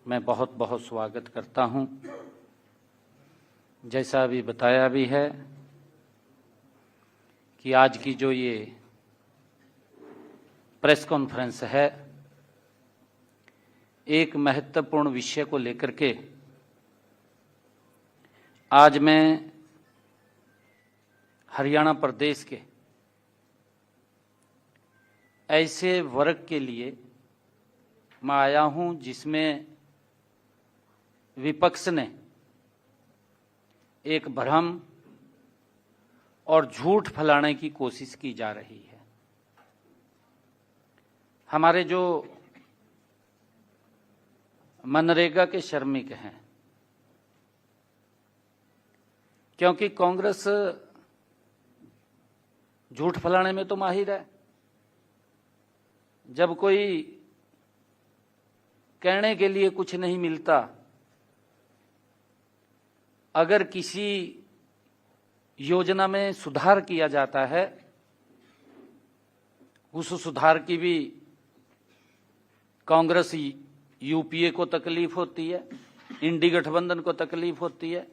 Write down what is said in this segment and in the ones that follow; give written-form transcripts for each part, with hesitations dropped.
मैं बहुत बहुत स्वागत करता हूं। जैसा अभी बताया भी है कि आज की जो ये प्रेस कॉन्फ्रेंस है, एक महत्वपूर्ण विषय को लेकर के आज मैं हरियाणा प्रदेश के ऐसे वर्ग के लिए मैं आया हूं जिसमें विपक्ष ने एक भ्रम और झूठ फैलाने की कोशिश की जा रही है। हमारे जो मनरेगा के श्रमिक हैं, क्योंकि कांग्रेस झूठ फैलाने में तो माहिर है। जब कोई कहने के लिए कुछ नहीं मिलता, अगर किसी योजना में सुधार किया जाता है, उस सुधार की भी कांग्रेस यूपीए को तकलीफ होती है, इंडी गठबंधन को तकलीफ होती है।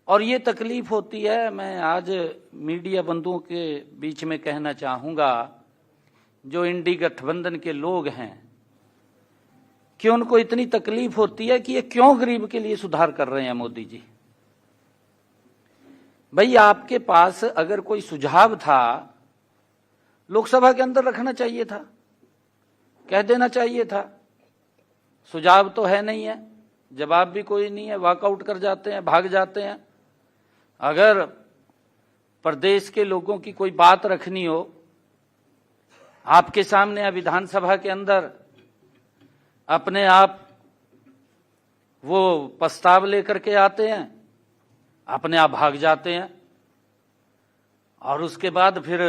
और ये तकलीफ होती है, मैं आज मीडिया बंधुओं के बीच में कहना चाहूंगा, जो इंडी गठबंधन के लोग हैं, कि उनको इतनी तकलीफ होती है कि ये क्यों गरीब के लिए सुधार कर रहे हैं मोदी जी। भाई, आपके पास अगर कोई सुझाव था, लोकसभा के अंदर रखना चाहिए था, कह देना चाहिए था। सुझाव तो है नहीं है, जवाब भी कोई नहीं है, वॉकआउट कर जाते हैं, भाग जाते हैं। अगर प्रदेश के लोगों की कोई बात रखनी हो, आपके सामने या विधानसभा के अंदर अपने आप वो प्रस्ताव लेकर के आते हैं, अपने आप भाग जाते हैं और उसके बाद फिर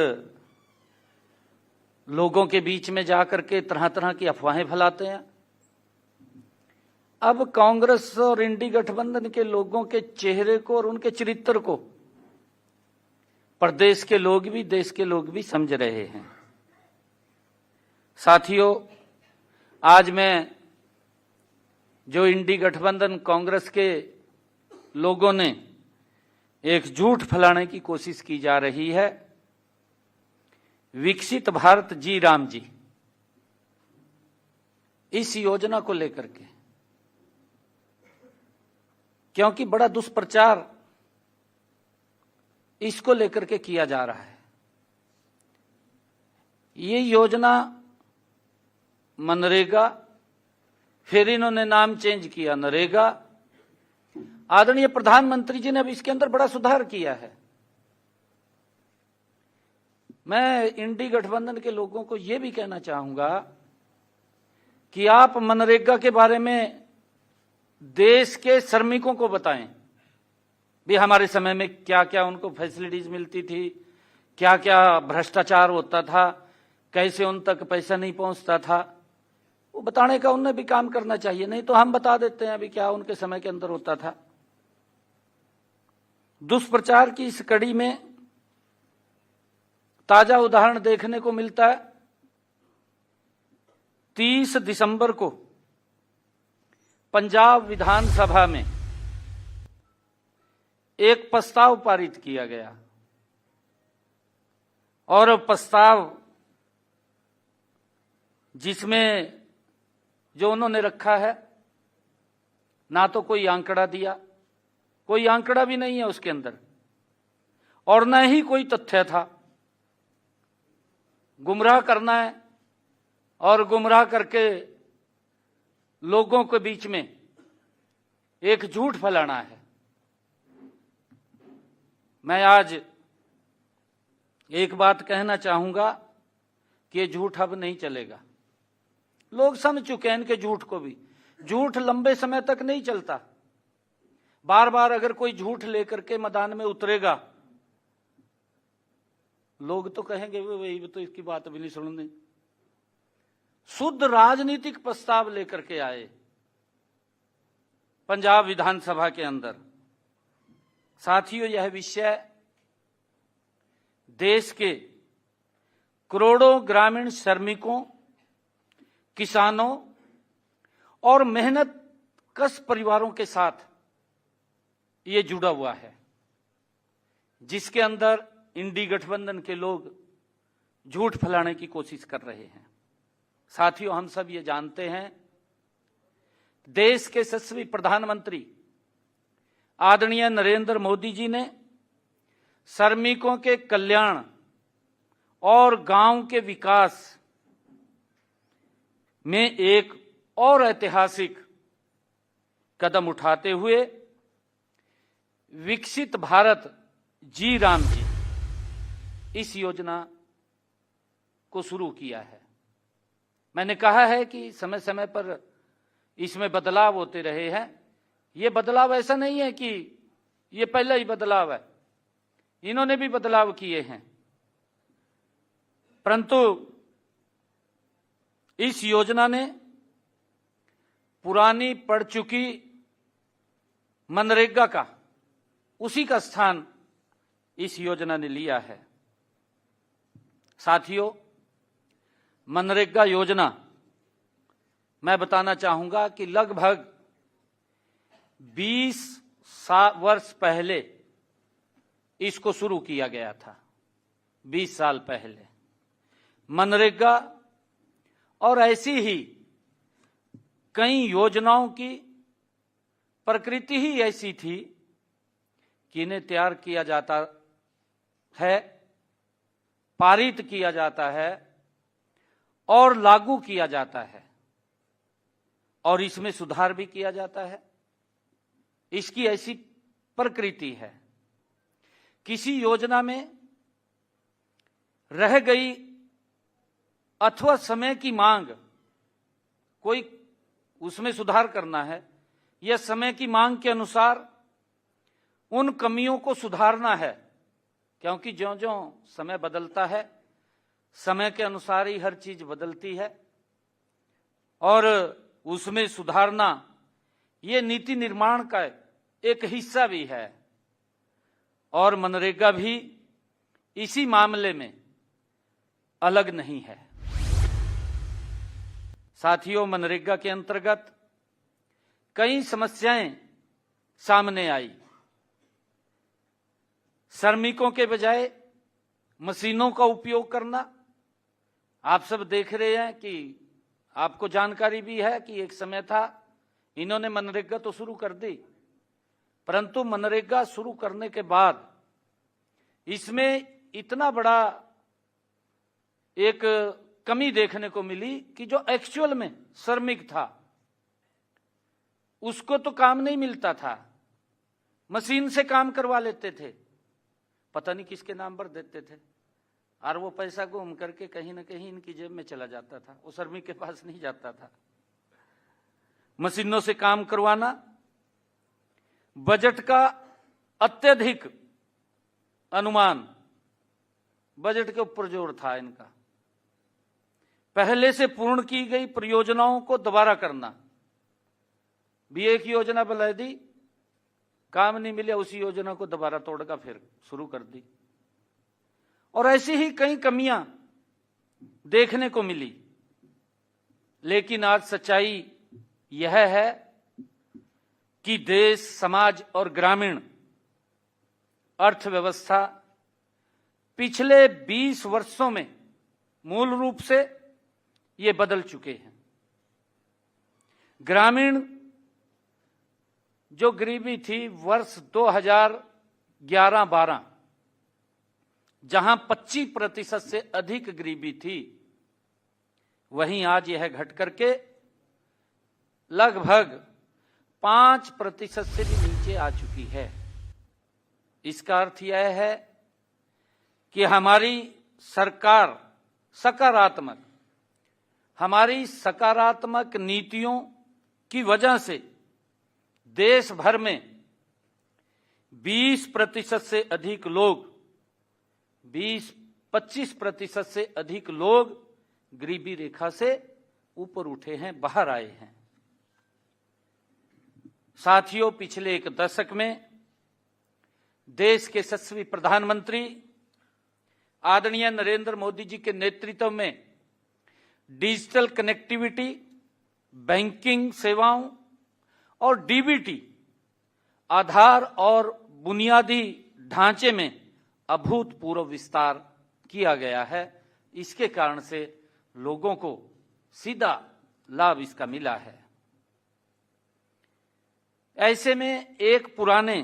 लोगों के बीच में जाकर के तरह तरह की अफवाहें फैलाते हैं। अब कांग्रेस और इंडी गठबंधन के लोगों के चेहरे को और उनके चरित्र को प्रदेश के लोग भी, देश के लोग भी समझ रहे हैं। साथियों, आज मैं जो इंडी गठबंधन कांग्रेस के लोगों ने एक झूठ फैलाने की कोशिश की जा रही है, विकसित भारत जी राम जी, इस योजना को लेकर के, क्योंकि बड़ा दुष्प्रचार इसको लेकर के किया जा रहा है। ये योजना मनरेगा, फिर इन्होंने नाम चेंज किया नरेगा। आदरणीय प्रधानमंत्री जी ने अब इसके अंदर बड़ा सुधार किया है। मैं इंडी गठबंधन के लोगों को यह भी कहना चाहूंगा कि आप मनरेगा के बारे में देश के श्रमिकों को बताएं भी हमारे समय में क्या क्या उनको फैसिलिटीज मिलती थी, क्या क्या भ्रष्टाचार होता था, कैसे उन तक पैसा नहीं पहुंचता था। वो बताने का उन्हें भी काम करना चाहिए, नहीं तो हम बता देते हैं अभी क्या उनके समय के अंदर होता था। दुष्प्रचार की इस कड़ी में ताजा उदाहरण देखने को मिलता है। 30 दिसंबर को पंजाब विधानसभा में एक प्रस्ताव पारित किया गया और प्रस्ताव जिसमें जो उन्होंने रखा है, ना तो कोई आंकड़ा दिया, कोई आंकड़ा भी नहीं है उसके अंदर, और न ही कोई तथ्य था। गुमराह करना है और गुमराह करके लोगों के बीच में एक झूठ फैलाना है। मैं आज एक बात कहना चाहूंगा कि ये झूठ अब नहीं चलेगा। लोग समझ चुके हैं इनके झूठ को भी। झूठ लंबे समय तक नहीं चलता। बार बार अगर कोई झूठ लेकर के मैदान में उतरेगा, लोग तो कहेंगे वही तो इसकी बात भी नहीं सुननी। शुद्ध राजनीतिक प्रस्ताव लेकर के आए पंजाब विधानसभा के अंदर। साथियों, यह विषय देश के करोड़ों ग्रामीण श्रमिकों, किसानों और मेहनत कश परिवारों के साथ ये जुड़ा हुआ है, जिसके अंदर इंडी गठबंधन के लोग झूठ फैलाने की कोशिश कर रहे हैं। साथियों, हम सब ये जानते हैं, देश के यशस्वी प्रधानमंत्री आदरणीय नरेंद्र मोदी जी ने श्रमिकों के कल्याण और गांव के विकास में एक और ऐतिहासिक कदम उठाते हुए विकसित भारत जी राम जी इस योजना को शुरू किया है। मैंने कहा है कि समय समय पर इसमें बदलाव होते रहे हैं। ये बदलाव ऐसा नहीं है कि ये पहला ही बदलाव है, इन्होंने भी बदलाव किए हैं, परंतु इस योजना ने पुरानी पड़ चुकी मनरेगा का उसी का स्थान इस योजना ने लिया है। साथियों, मनरेगा योजना मैं बताना चाहूंगा कि लगभग 20 वर्ष पहले इसको शुरू किया गया था। 20 साल पहले मनरेगा और ऐसी ही कई योजनाओं की प्रकृति ही ऐसी थी कि इन्हें तैयार किया जाता है, पारित किया जाता है और लागू किया जाता है और इसमें सुधार भी किया जाता है। इसकी ऐसी प्रकृति है। किसी योजना में रह गई अथवा समय की मांग, कोई उसमें सुधार करना है या समय की मांग के अनुसार उन कमियों को सुधारना है, क्योंकि ज्यों-ज्यों समय बदलता है, समय के अनुसार ही हर चीज बदलती है और उसमें सुधारना ये नीति निर्माण का एक हिस्सा भी है। और मनरेगा भी इसी मामले में अलग नहीं है। साथियों, मनरेगा के अंतर्गत कई समस्याएं सामने आई। श्रमिकों के बजाय मशीनों का उपयोग करना, आप सब देख रहे हैं कि आपको जानकारी भी है कि एक समय था इन्होंने मनरेगा तो शुरू कर दी, परंतु मनरेगा शुरू करने के बाद इसमें इतना बड़ा एक कमी देखने को मिली कि जो एक्चुअल में श्रमिक था उसको तो काम नहीं मिलता था, मशीन से काम करवा लेते थे, पता नहीं किसके नाम पर देते थे और वो पैसा घूम करके कहीं ना कहीं इनकी जेब में चला जाता था, वो श्रमिक के पास नहीं जाता था। मशीनों से काम करवाना, बजट का अत्यधिक अनुमान, बजट के ऊपर जोर था इनका। पहले से पूर्ण की गई परियोजनाओं को दोबारा करना, भी एक योजना बना दी, काम नहीं मिला, उसी योजना को दोबारा तोड़कर फिर शुरू कर दी। और ऐसी ही कई कमियां देखने को मिली। लेकिन आज सच्चाई यह है कि देश, समाज और ग्रामीण अर्थव्यवस्था पिछले 20 वर्षों में मूल रूप से ये बदल चुके हैं। ग्रामीण जो गरीबी थी वर्ष 2011-12, जहां 25% से अधिक गरीबी थी, वहीं आज यह घट करके लगभग 5% से भी नीचे आ चुकी है। इसका अर्थ यह है कि हमारी सरकार हमारी सकारात्मक नीतियों की वजह से देश भर में 20% से अधिक लोग, 20-25% से अधिक लोग गरीबी रेखा से ऊपर उठे हैं, बाहर आए हैं। साथियों, पिछले एक दशक में देश के यशस्वी प्रधानमंत्री आदरणीय नरेंद्र मोदी जी के नेतृत्व में डिजिटल कनेक्टिविटी बैंकिंग सेवाओं और डीबीटी आधार और बुनियादी ढांचे में अभूतपूर्व विस्तार किया गया है। इसके कारण से लोगों को सीधा लाभ इसका मिला है। ऐसे में एक पुराने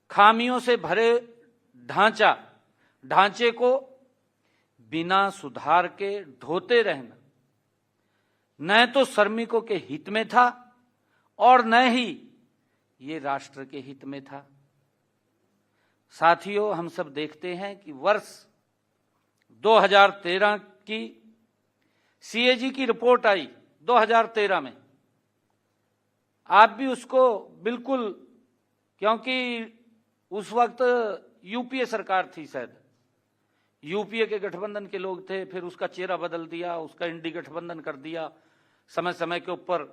खामियों से भरे ढांचे को बिना सुधार के ढोते रहना न तो श्रमिकों के हित में था और न ही ये राष्ट्र के हित में था। साथियों, हम सब देखते हैं कि वर्ष 2013 की सीएजी की रिपोर्ट आई 2013 में। आप भी उसको बिल्कुल, क्योंकि उस वक्त यूपीए सरकार थी, शायद यूपीए के गठबंधन के लोग थे, फिर उसका चेहरा बदल दिया, उसका इंडी गठबंधन कर दिया समय समय के ऊपर,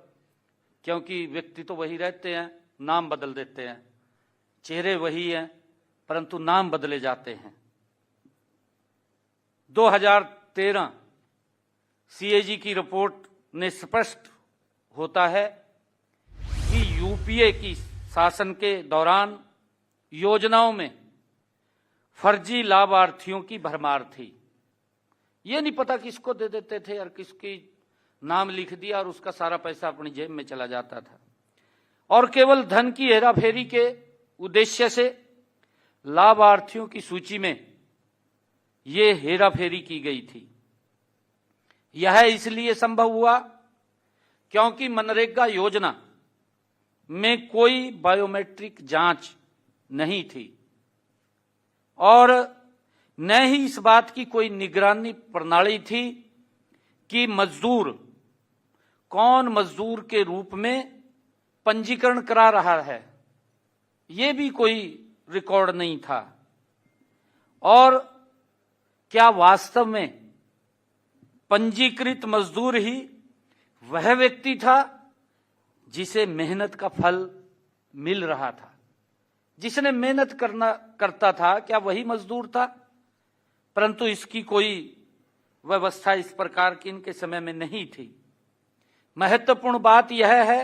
क्योंकि व्यक्ति तो वही रहते हैं, नाम बदल देते हैं, चेहरे वही हैं परंतु नाम बदले जाते हैं। 2013 सीएजी की रिपोर्ट ने स्पष्ट होता है कि यूपीए की शासन के दौरान योजनाओं में फर्जी लाभार्थियों की भरमार थी। ये नहीं पता किसको दे देते थे और किसकी नाम लिख दिया और उसका सारा पैसा अपनी जेब में चला जाता था। और केवल धन की हेराफेरी के उद्देश्य से लाभार्थियों की सूची में ये हेराफेरी की गई थी। यह इसलिए संभव हुआ क्योंकि मनरेगा योजना में कोई बायोमेट्रिक जांच नहीं थी और न ही इस बात की कोई निगरानी प्रणाली थी कि मजदूर कौन मजदूर के रूप में पंजीकरण करा रहा है, ये भी कोई रिकॉर्ड नहीं था। और क्या वास्तव में पंजीकृत मजदूर ही वह व्यक्ति था जिसे मेहनत का फल मिल रहा था? जिसने मेहनत करता था, क्या वही मजदूर था? परंतु इसकी कोई व्यवस्था इस प्रकार की इनके समय में नहीं थी। महत्वपूर्ण बात यह है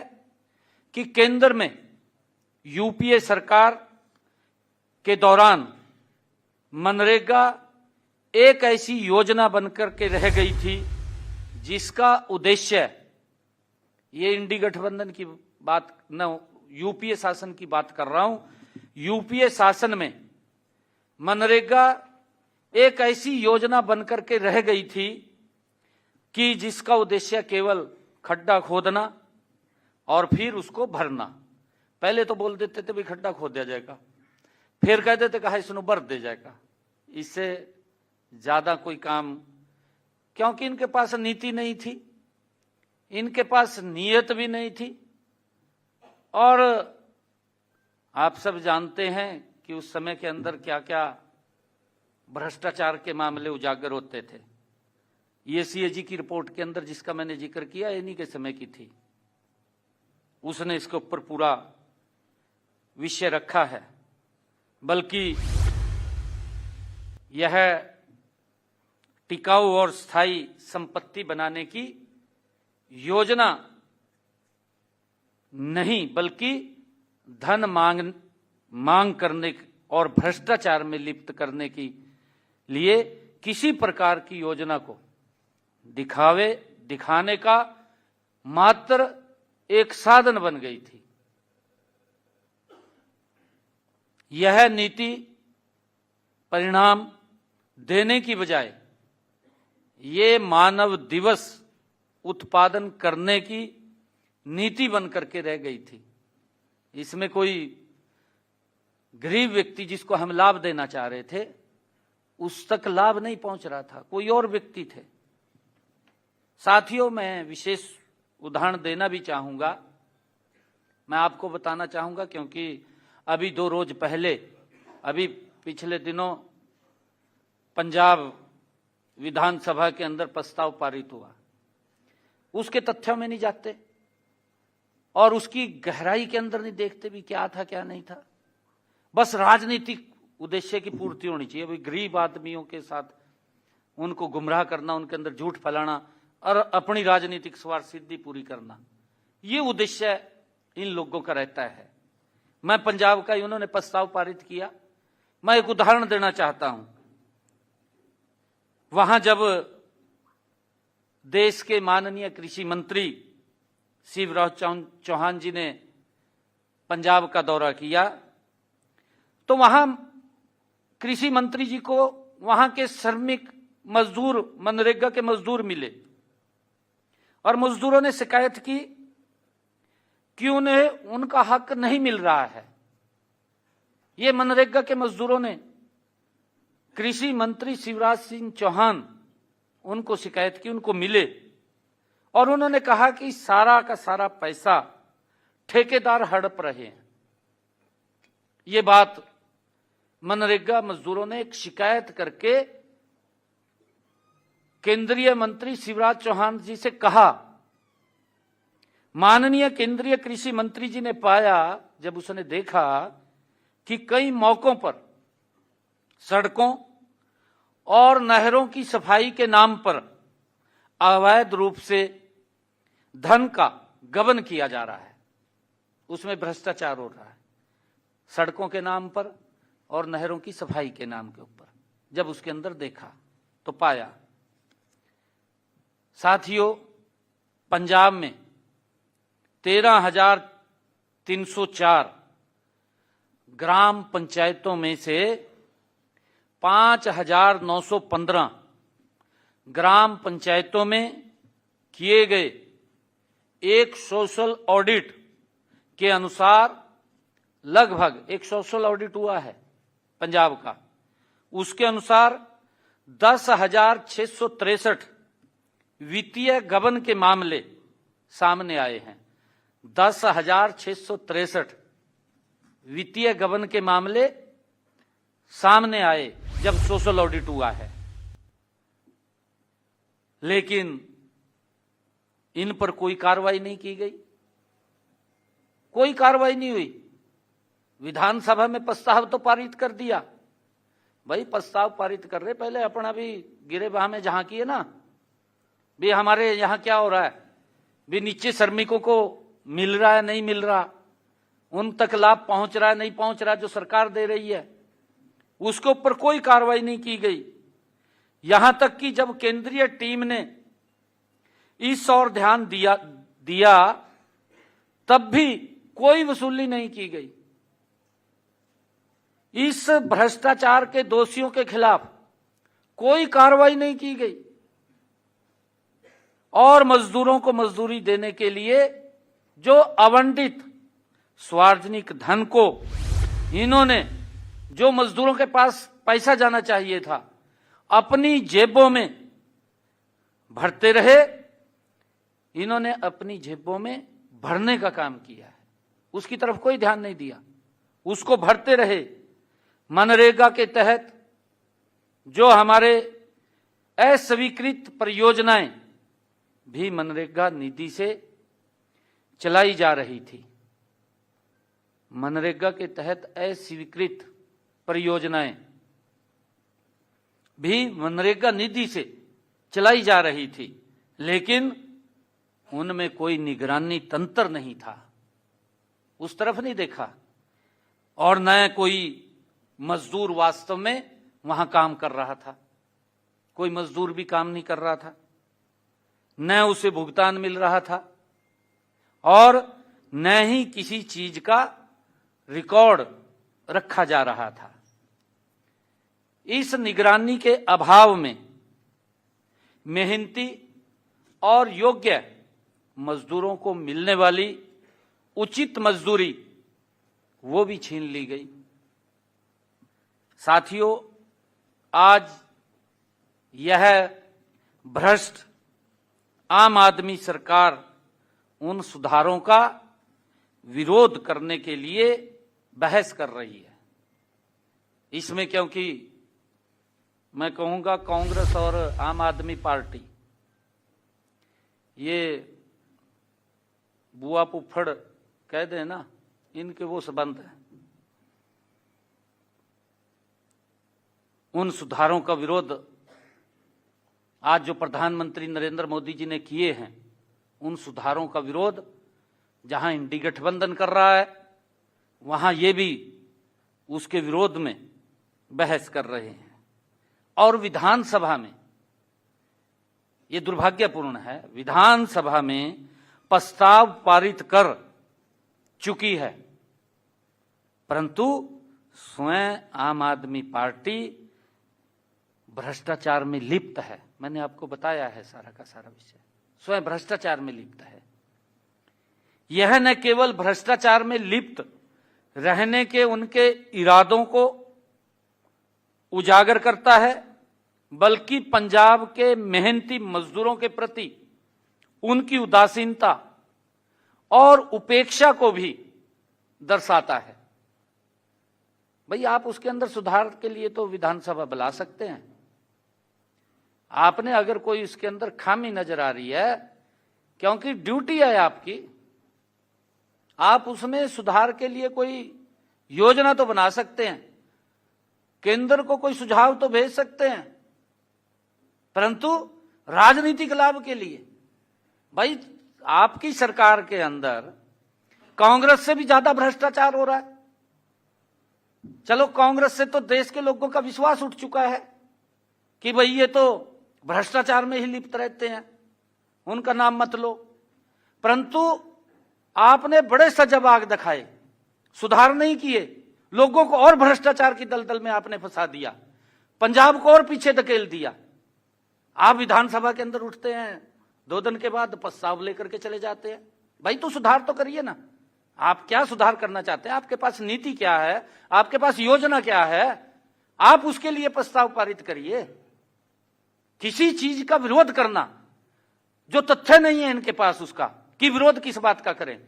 कि केंद्र में यूपीए सरकार के दौरान मनरेगा एक ऐसी योजना बनकर के रह गई थी जिसका उद्देश्य, ये इंडी गठबंधन की बात न, यूपीए शासन की बात कर रहा हूं, यूपीए शासन में मनरेगा एक ऐसी योजना बनकर के रह गई थी कि जिसका उद्देश्य केवल खड्डा खोदना और फिर उसको भरना। पहले तो बोल देते थे भाई खड्डा खोद दिया जाएगा, फिर कह देते कहा इसमें भर दे जाएगा। इससे ज्यादा कोई काम, क्योंकि इनके पास नीति नहीं थी, इनके पास नीयत भी नहीं थी। और आप सब जानते हैं कि उस समय के अंदर क्या क्या भ्रष्टाचार के मामले उजागर होते थे। ये सीएजी की रिपोर्ट के अंदर जिसका मैंने जिक्र किया, इन्हीं के समय की थी। उसने इसके ऊपर पूरा विषय रखा है। बल्कि यह टिकाऊ और स्थायी संपत्ति बनाने की योजना नहीं, बल्कि धन मांग करने और भ्रष्टाचार में लिप्त करने के लिए किसी प्रकार की योजना को दिखाने का मात्र एक साधन बन गई थी। यह नीति परिणाम देने की बजाय ये मानव दिवस उत्पादन करने की नीति बन करके रह गई थी। इसमें कोई गरीब व्यक्ति जिसको हम लाभ देना चाह रहे थे उस तक लाभ नहीं पहुंच रहा था, कोई और व्यक्ति थे। साथियों, मैं विशेष उदाहरण देना भी चाहूंगा, मैं आपको बताना चाहूंगा, क्योंकि अभी 2 रोज पहले, अभी पिछले दिनों पंजाब विधानसभा के अंदर प्रस्ताव पारित हुआ। उसके तथ्यों में नहीं जाते और उसकी गहराई के अंदर नहीं देखते भी क्या था क्या नहीं था। बस राजनीतिक उद्देश्य की पूर्ति होनी चाहिए। भाई गरीब आदमियों के साथ उनको गुमराह करना, उनके अंदर झूठ फैलाना, और अपनी राजनीतिक स्वार्थ सिद्धि पूरी करना, ये उद्देश्य इन लोगों का रहता है। मैं पंजाब का उन्होंने प्रस्ताव पारित किया। मैं एक उदाहरण देना चाहता हूं। वहां जब देश के माननीय कृषि मंत्री शिवराज चौहान जी ने पंजाब का दौरा किया, तो वहां कृषि मंत्री जी को वहां के श्रमिक मजदूर, मनरेगा के मजदूर मिले और मजदूरों ने शिकायत की कि उन्हें उनका हक नहीं मिल रहा है। ये मनरेगा के मजदूरों ने कृषि मंत्री शिवराज सिंह चौहान उनको शिकायत की, उनको मिले और उन्होंने कहा कि सारा का सारा पैसा ठेकेदार हड़प रहे हैं। ये बात मनरेगा मजदूरों ने एक शिकायत करके केंद्रीय मंत्री शिवराज चौहान जी से कहा। माननीय केंद्रीय कृषि मंत्री जी ने पाया, जब उसने देखा कि कई मौकों पर सड़कों और नहरों की सफाई के नाम पर अवैध रूप से धन का गबन किया जा रहा है, उसमें भ्रष्टाचार हो रहा है, सड़कों के नाम पर और नहरों की सफाई के नाम के ऊपर। जब उसके अंदर देखा तो पाया, साथियों, पंजाब में 13,304 ग्राम पंचायतों में से 5,915 ग्राम पंचायतों में किए गए एक सोशल ऑडिट के अनुसार, लगभग एक सोशल ऑडिट हुआ है पंजाब का, उसके अनुसार 10,663 वित्तीय गबन के मामले सामने आए हैं। 10,663 वित्तीय गबन के मामले सामने आए जब सोशल ऑडिट हुआ है, लेकिन इन पर कोई कार्रवाई नहीं की गई, कोई कार्रवाई नहीं हुई। विधानसभा में प्रस्ताव तो पारित कर दिया। भाई प्रस्ताव पारित कर रहे, पहले अपना भी गिरे बाह में जहां किए ना, भी हमारे यहां क्या हो रहा है, भी नीचे श्रमिकों को मिल रहा है नहीं मिल रहा, उन तक लाभ पहुंच रहा है नहीं पहुंच रहा जो सरकार दे रही है, उसके ऊपर कोई कार्रवाई नहीं की गई। यहां तक कि जब केंद्रीय टीम ने इस ओर ध्यान दिया तब भी कोई वसूली नहीं की गई। इस भ्रष्टाचार के दोषियों के खिलाफ कोई कार्रवाई नहीं की गई और मजदूरों को मजदूरी देने के लिए जो आवंटित सार्वजनिक धन को इन्होंने, जो मजदूरों के पास पैसा जाना चाहिए था, अपनी जेबों में भरते रहे। इन्होंने अपनी जेबों में भरने का काम किया है, उसकी तरफ कोई ध्यान नहीं दिया, उसको भरते रहे। मनरेगा के तहत जो हमारे अस्वीकृत परियोजनाएं भी मनरेगा निधि से चलाई जा रही थी। मनरेगा के तहत अस्वीकृत परियोजनाएं भी मनरेगा निधि से चलाई जा रही थी, लेकिन उनमें कोई निगरानी तंत्र नहीं था, उस तरफ नहीं देखा, और न कोई मजदूर वास्तव में वहां काम कर रहा था। कोई मजदूर भी काम नहीं कर रहा था, न उसे भुगतान मिल रहा था और न ही किसी चीज का रिकॉर्ड रखा जा रहा था। इस निगरानी के अभाव में मेहनती और योग्य मजदूरों को मिलने वाली उचित मजदूरी वो भी छीन ली गई। साथियों, आज यह भ्रष्ट आम आदमी सरकार उन सुधारों का विरोध करने के लिए बहस कर रही है। इसमें क्योंकि मैं कहूंगा कांग्रेस और आम आदमी पार्टी, ये बुआ फुफड़ कह दें ना, इनके वो संबंध है। उन सुधारों का विरोध आज जो प्रधानमंत्री नरेंद्र मोदी जी ने किए हैं उन सुधारों का विरोध जहां इंडी गठबंधन कर रहा है, वहां ये भी उसके विरोध में बहस कर रहे हैं। और विधानसभा में ये दुर्भाग्यपूर्ण है, विधानसभा में प्रस्ताव पारित कर चुकी है, परंतु स्वयं आम आदमी पार्टी भ्रष्टाचार में लिप्त है। मैंने आपको बताया है सारा का सारा विषय, स्वयं भ्रष्टाचार में लिप्त है। यह न केवल भ्रष्टाचार में लिप्त रहने के उनके इरादों को उजागर करता है, बल्कि पंजाब के मेहनती मजदूरों के प्रति उनकी उदासीनता और उपेक्षा को भी दर्शाता है। भाई, आप उसके अंदर सुधार के लिए तो विधानसभा बुला सकते हैं। आपने अगर कोई उसके अंदर खामी नजर आ रही है, क्योंकि ड्यूटी है आपकी, आप उसमें सुधार के लिए कोई योजना तो बना सकते हैं, केंद्र को कोई सुझाव तो भेज सकते हैं, परंतु राजनीतिक लाभ के लिए भाई आपकी सरकार के अंदर कांग्रेस से भी ज्यादा भ्रष्टाचार हो रहा है। चलो, कांग्रेस से तो देश के लोगों का विश्वास उठ चुका है कि भाई ये तो भ्रष्टाचार में ही लिप्त रहते हैं, उनका नाम मत लो, परंतु आपने बड़े सजग दिखाए, सुधार नहीं किए, लोगों को और भ्रष्टाचार की दलदल में आपने फंसा दिया, पंजाब को और पीछे धकेल दिया। आप विधानसभा के अंदर उठते हैं, 2 दिन के बाद प्रस्ताव लेकर के चले जाते हैं। भाई, तो सुधार तो करिए ना। आप क्या सुधार करना चाहते हैं? आपके पास नीति क्या है? आपके पास योजना क्या है? आप उसके लिए प्रस्ताव पारित करिए। किसी चीज का विरोध करना जो तथ्य नहीं है इनके पास, उसका कि विरोध किस बात का करें,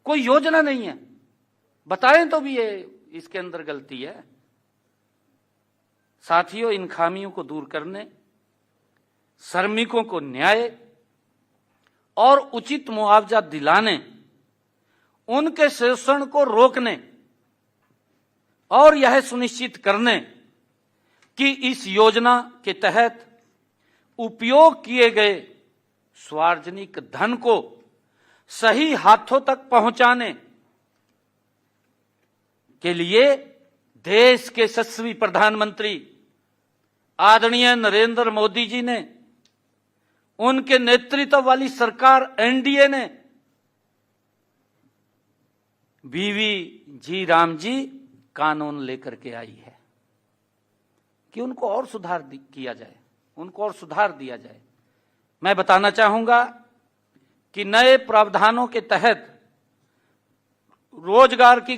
कोई योजना नहीं है, बताएं तो भी ये इसके अंदर गलती है। साथियों, इन खामियों को दूर करने, श्रमिकों को न्याय और उचित मुआवजा दिलाने, उनके शोषण को रोकने और यह सुनिश्चित करने कि इस योजना के तहत उपयोग किए गए सार्वजनिक धन को सही हाथों तक पहुंचाने के लिए देश के यशस्वी प्रधानमंत्री आदरणीय नरेंद्र मोदी जी ने, उनके नेतृत्व वाली सरकार एनडीए ने वीवी राम जी कानून लेकर के आई है कि उनको और सुधार किया जाए, उनको और सुधार दिया जाए। मैं बताना चाहूंगा कि नए प्रावधानों के तहत रोजगार की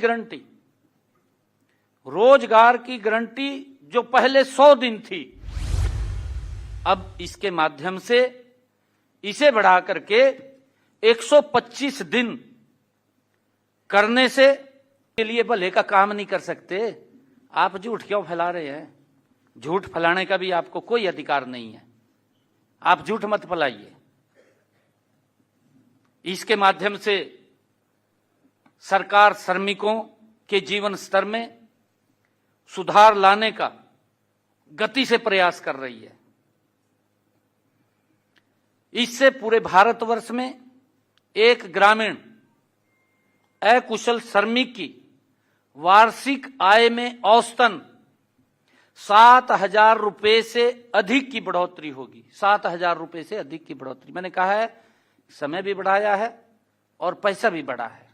गारंटी जो पहले 100 दिन थी, अब इसके माध्यम से इसे बढ़ा करके 125 दिन करने से के लिए भले का काम नहीं कर सकते। आप झूठ क्यों फैला रहे हैं? झूठ फैलाने का भी आपको कोई अधिकार नहीं है, आप झूठ मत फैलाइए। इसके माध्यम से सरकार श्रमिकों के जीवन स्तर में सुधार लाने का गति से प्रयास कर रही है। इससे पूरे भारतवर्ष में एक ग्रामीण अकुशल श्रमिक की वार्षिक आय में औसतन 7,000 रुपए से अधिक की बढ़ोतरी होगी। 7,000 रुपए से अधिक की बढ़ोतरी, मैंने कहा है समय भी बढ़ाया है और पैसा भी बढ़ा है।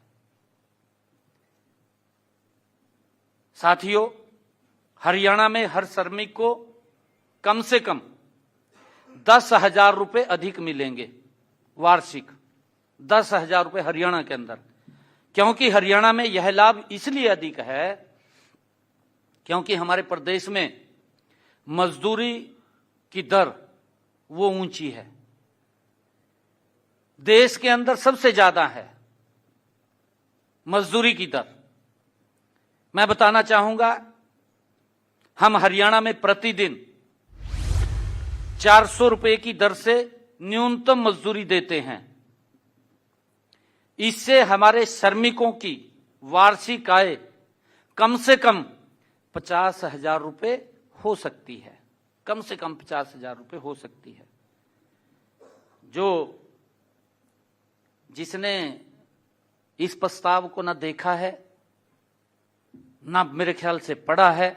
साथियों, हरियाणा में हर श्रमिक को कम से कम 10,000 रुपए अधिक मिलेंगे वार्षिक, 10,000 रुपए हरियाणा के अंदर। क्योंकि हरियाणा में यह लाभ इसलिए अधिक है क्योंकि हमारे प्रदेश में मजदूरी की दर वो ऊंची है, देश के अंदर सबसे ज्यादा है मजदूरी की दर। मैं बताना चाहूंगा, हम हरियाणा में प्रतिदिन 400 रुपए की दर से न्यूनतम मजदूरी देते हैं। इससे हमारे श्रमिकों की वार्षिक आय कम से कम 50,000 रुपए हो सकती है, कम से कम 50,000 रुपये हो सकती है। जिसने इस प्रस्ताव को ना देखा है, ना मेरे ख्याल से पढ़ा है,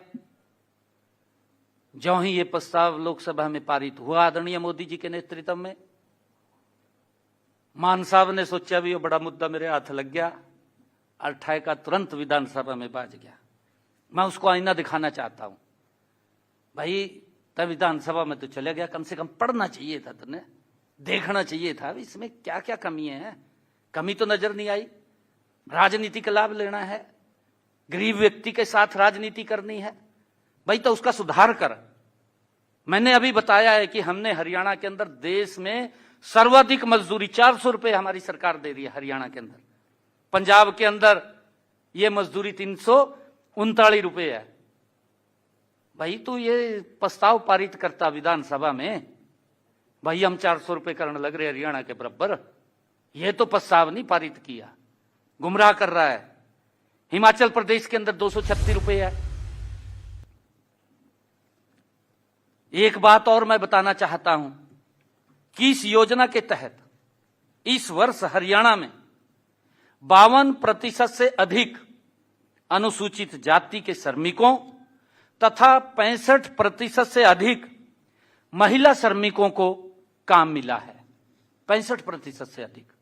ज्यों ही ये प्रस्ताव लोकसभा में पारित हुआ आदरणीय मोदी जी के नेतृत्व में, मान साहब ने सोचा भी ये बड़ा मुद्दा मेरे हाथ लग गया, और ठेका तुरंत विधानसभा में बाज गया। मैं उसको आईना दिखाना चाहता हूं, भाई तब विधानसभा में तो चले गया, कम से कम पढ़ना चाहिए था, तुमने देखना चाहिए था इसमें क्या क्या कमी है। कमी तो नजर नहीं आई। राजनीति का लाभ लेना है, गरीब व्यक्ति के साथ राजनीति करनी है, भाई तो उसका सुधार कर। मैंने अभी बताया है कि हमने हरियाणा के अंदर देश में सर्वाधिक मजदूरी 400 रुपए हमारी सरकार दे रही है हरियाणा के अंदर। पंजाब के अंदर यह मजदूरी 339 रुपए है। भाई तो ये प्रस्ताव पारित करता विधानसभा में, भाई हम 400 रुपए करने लग रहे हरियाणा के बराबर, ये तो प्रस्ताव नहीं पारित किया, गुमराह कर रहा है। हिमाचल प्रदेश के अंदर 236 रुपए है। एक बात और मैं बताना चाहता हूं कि इस योजना के तहत इस वर्ष हरियाणा में 52% से अधिक अनुसूचित जाति के श्रमिकों तथा 65% से अधिक महिला श्रमिकों को काम मिला है। 65% से अधिक।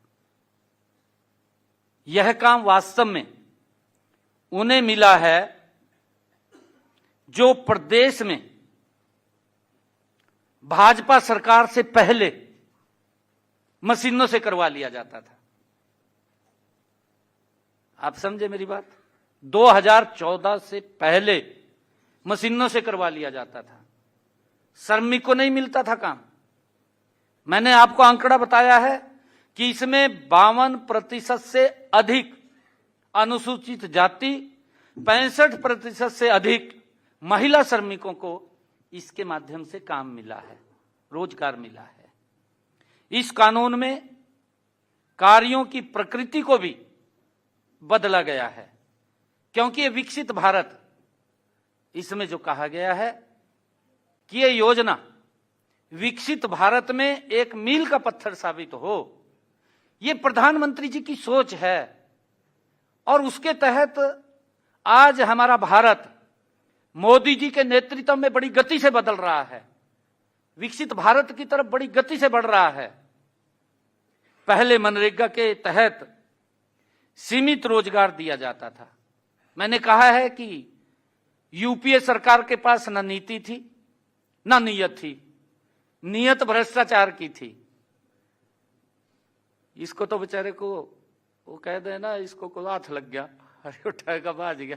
यह काम वास्तव में उन्हें मिला है जो प्रदेश में भाजपा सरकार से पहले मशीनों से करवा लिया जाता था। आप समझे मेरी बात? 2014 से पहले मशीनों से करवा लिया जाता था, श्रमिक को नहीं मिलता था काम। मैंने आपको आंकड़ा बताया है कि इसमें 52% से अधिक अनुसूचित जाति, 65% से अधिक महिला श्रमिकों को इसके माध्यम से काम मिला है, रोजगार मिला है। इस कानून में कार्यों की प्रकृति को भी बदला गया है, क्योंकि ये विकसित भारत, इसमें जो कहा गया है कि ये योजना विकसित भारत में एक मील का पत्थर साबित हो, ये प्रधानमंत्री जी की सोच है। और उसके तहत आज हमारा भारत मोदी जी के नेतृत्व में बड़ी गति से बदल रहा है, विकसित भारत की तरफ बड़ी गति से बढ़ रहा है। पहले मनरेगा के तहत सीमित रोजगार दिया जाता था। मैंने कहा है कि यूपीए सरकार के पास न नीति थी न नीयत थी, नीयत भ्रष्टाचार की थी। इसको तो बेचारे को वो कह देना, इसको को हाथ लग गया, अरे उठाएगा बाज गया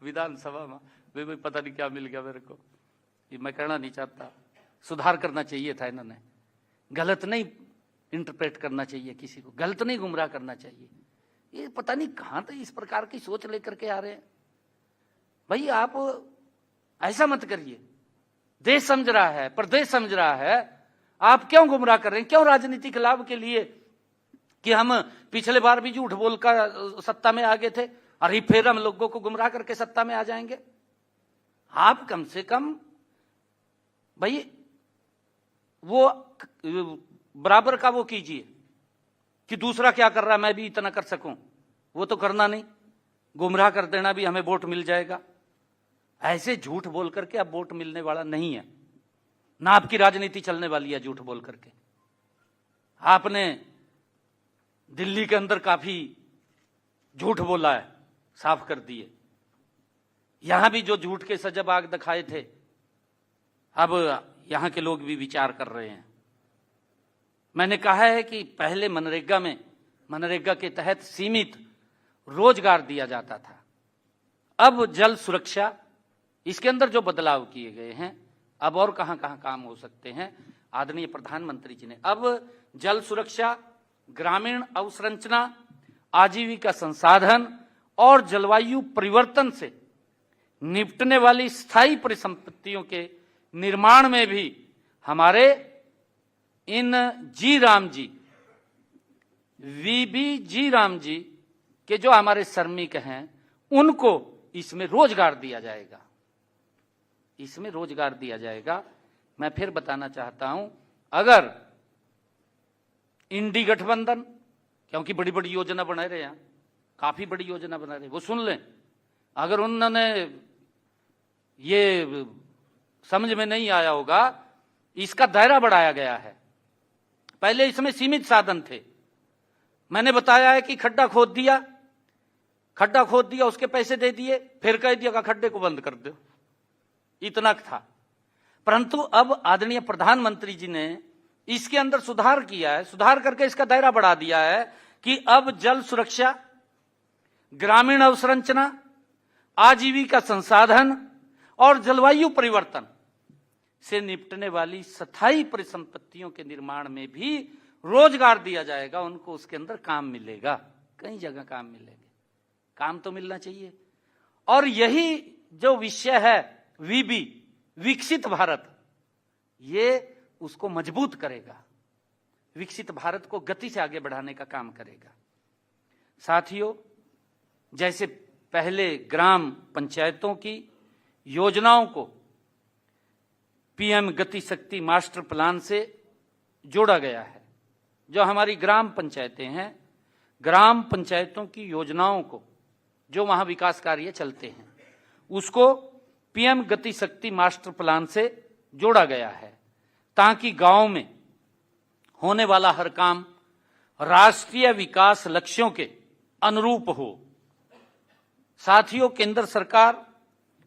विधानसभा में, भाई पता नहीं क्या मिल गया मेरे को। ये मैं कहना नहीं चाहता, सुधार करना चाहिए था इन्होंने, गलत नहीं इंटरप्रेट करना चाहिए, किसी को गलत नहीं गुमराह करना चाहिए। ये पता नहीं कहां तक इस प्रकार की सोच लेकर के आ रहे हैं। भाई आप ऐसा मत करिए, देश समझ रहा है, प्रदेश समझ रहा है, आप क्यों गुमराह कर रहे हैं? क्यों राजनीतिक लाभ के लिए कि हम पिछले बार भी झूठ बोलकर सत्ता में आ गए थे, अरे फिर हम लोगों को गुमराह करके सत्ता में आ जाएंगे। आप कम से कम भाई वो बराबर का वो कीजिए कि दूसरा क्या कर रहा है मैं भी इतना कर सकूं, वो तो करना नहीं। गुमराह कर देना भी हमें वोट मिल जाएगा, ऐसे झूठ बोल करके अब वोट मिलने वाला नहीं है, ना आपकी राजनीति चलने वाली है झूठ बोल करके। आपने दिल्ली के अंदर काफी झूठ बोला है, साफ कर दिए। यहां भी जो झूठ के सजब आग दिखाए थे, अब यहां के लोग भी विचार कर रहे हैं। मैंने कहा है कि पहले मनरेगा के तहत सीमित रोजगार दिया जाता था, अब जल सुरक्षा, इसके अंदर जो बदलाव किए गए हैं, अब और कहां कहां काम हो सकते हैं। आदरणीय प्रधानमंत्री जी ने अब जल सुरक्षा, ग्रामीण अवसंरचना, आजीविका संसाधन और जलवायु परिवर्तन से निपटने वाली स्थायी परिसंपत्तियों के निर्माण में भी हमारे इन जी राम जी, वीबी जी राम जी के जो हमारे श्रमिक हैं, उनको इसमें रोजगार दिया जाएगा, इसमें रोजगार दिया जाएगा। मैं फिर बताना चाहता हूं, अगर इंडी गठबंधन, क्योंकि बड़ी बड़ी योजना बना रहे हैं, काफी बड़ी योजना बना रहे, वो सुन लें, अगर उन्होंने ये समझ में नहीं आया होगा, इसका दायरा बढ़ाया गया है। पहले इसमें सीमित साधन थे, मैंने बताया है कि खड्डा खोद दिया, उसके पैसे दे दिए, फिर कह दिया कि खड्डे को बंद कर दो, इतना था। परंतु अब आदरणीय प्रधानमंत्री जी ने इसके अंदर सुधार किया है, सुधार करके इसका दायरा बढ़ा दिया है कि अब जल सुरक्षा, ग्रामीण अवसंरचना, आजीविका संसाधन और जलवायु परिवर्तन से निपटने वाली स्थायी परिसंपत्तियों के निर्माण में भी रोजगार दिया जाएगा। उनको उसके अंदर काम मिलेगा, कई जगह काम मिलेगा, काम तो मिलना चाहिए। और यही जो विषय है वीबी, विकसित भारत, ये उसको मजबूत करेगा, विकसित भारत को गति से आगे बढ़ाने का काम करेगा। साथियों, जैसे पहले ग्राम पंचायतों की योजनाओं को पीएम गति शक्ति मास्टर प्लान से जोड़ा गया है, जो हमारी ग्राम पंचायतें हैं, ग्राम पंचायतों की योजनाओं को, जो वहां विकास कार्य चलते हैं, उसको पीएम गति शक्ति मास्टर प्लान से जोड़ा गया है, ताकि गांव में होने वाला हर काम राष्ट्रीय विकास लक्ष्यों के अनुरूप हो। साथियों, केंद्र सरकार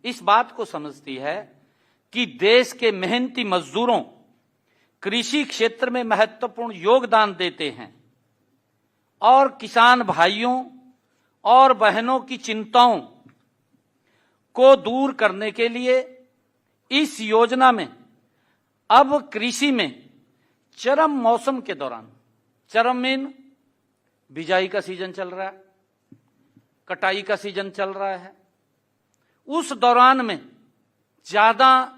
इस बात को समझती है कि देश के मेहनती मजदूरों कृषि क्षेत्र में महत्वपूर्ण योगदान देते हैं और किसान भाइयों और बहनों की चिंताओं को दूर करने के लिए इस योजना में अब कृषि में चरम मौसम के दौरान, चरम मीन बिजाई का सीजन चल रहा है, कटाई का सीजन चल रहा है, उस दौरान में ज्यादा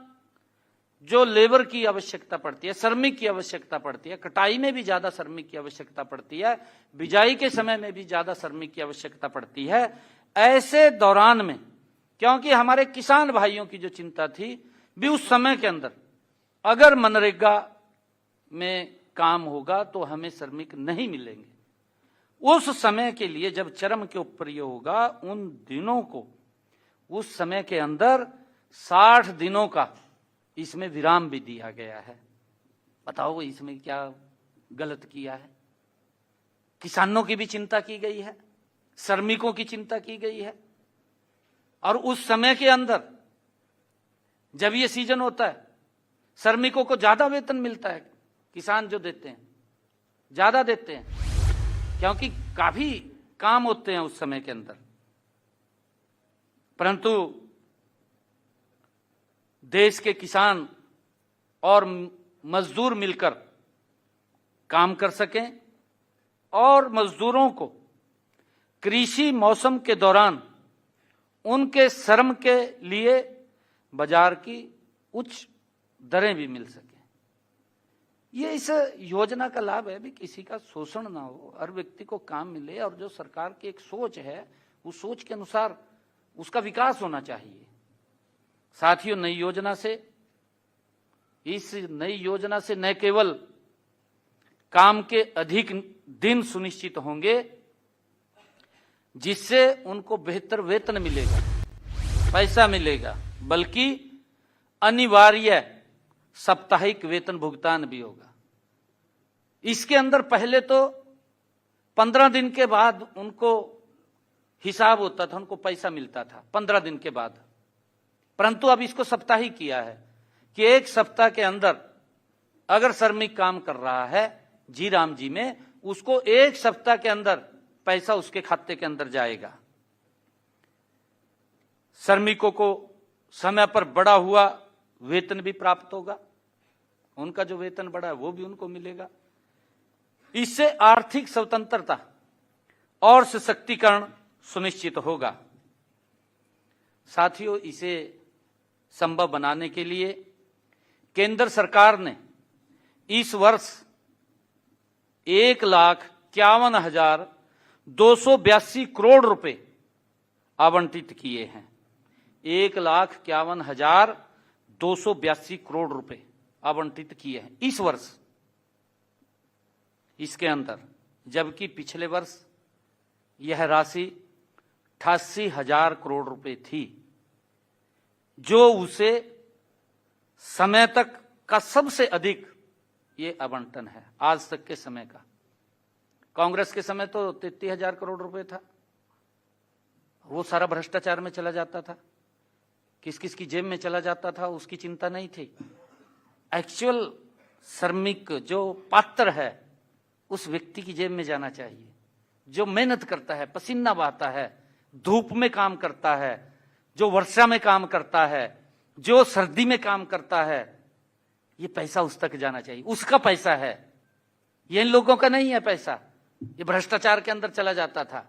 जो लेबर की आवश्यकता पड़ती है, श्रमिक की आवश्यकता पड़ती है, कटाई में भी ज्यादा श्रमिक की आवश्यकता पड़ती है, बिजाई के समय में भी ज्यादा श्रमिक की आवश्यकता पड़ती है। ऐसे दौरान में, क्योंकि हमारे किसान भाइयों की जो चिंता थी भी, उस समय के अंदर अगर मनरेगा में काम होगा तो हमें श्रमिक नहीं मिलेंगे, उस समय के लिए जब चरम के ऊपर ये होगा, उन दिनों को, उस समय के अंदर 60 दिनों का इसमें विराम भी दिया गया है। बताओ इसमें क्या गलत किया है? किसानों की भी चिंता की गई है, श्रमिकों की चिंता की गई है, और उस समय के अंदर जब ये सीजन होता है, श्रमिकों को ज्यादा वेतन मिलता है, किसान जो देते हैं ज्यादा देते हैं, क्योंकि काफी काम होते हैं उस समय के अंदर। परंतु देश के किसान और मजदूर मिलकर काम कर सकें और मजदूरों को कृषि मौसम के दौरान उनके श्रम के लिए बाजार की उच्च दरें भी मिल सकें। ये इस योजना का लाभ है भी, किसी का शोषण ना हो, हर व्यक्ति को काम मिले, और जो सरकार की एक सोच है उस सोच के अनुसार उसका विकास होना चाहिए। साथियों, नई योजना से, इस नई योजना से न केवल काम के अधिक दिन सुनिश्चित होंगे जिससे उनको बेहतर वेतन मिलेगा, पैसा मिलेगा, बल्कि अनिवार्य साप्ताहिक वेतन भुगतान भी होगा। इसके अंदर पहले तो 15 दिन के बाद उनको हिसाब होता था, उनको पैसा मिलता था 15 दिन के बाद, परंतु अब इसको साप्ताहिक किया है कि एक सप्ताह के अंदर अगर श्रमिक काम कर रहा है जी राम जी में, उसको एक सप्ताह के अंदर पैसा उसके खाते के अंदर जाएगा। श्रमिकों को समय पर बढ़ा हुआ वेतन भी प्राप्त होगा, उनका जो वेतन बढ़ा है वो भी उनको मिलेगा। इससे आर्थिक स्वतंत्रता और सशक्तिकरण सुनिश्चित होगा। साथियों, इसे संभव बनाने के लिए केंद्र सरकार ने इस वर्ष 1,51,282 करोड़ रुपए आवंटित किए हैं। 1,51,282 करोड़ रुपए आवंटित किए हैं इस वर्ष इसके अंदर, जबकि पिछले वर्ष यह राशि 88,000 करोड़ रुपए थी, जो उसे समय तक का सबसे अधिक ये आवंटन है आज तक के समय का। कांग्रेस के समय तो 33,000 करोड़ रुपए था, वो सारा भ्रष्टाचार में चला जाता था, किस किस की जेब में चला जाता था उसकी चिंता नहीं थी। एक्चुअल श्रमिक जो पात्र है उस व्यक्ति की जेब में जाना चाहिए, जो मेहनत करता है, पसीना बहाता है, धूप में काम करता है, जो वर्षा में काम करता है, जो सर्दी में काम करता है, ये पैसा उस तक जाना चाहिए, उसका पैसा है, ये इन लोगों का नहीं है पैसा, ये भ्रष्टाचार के अंदर चला जाता था।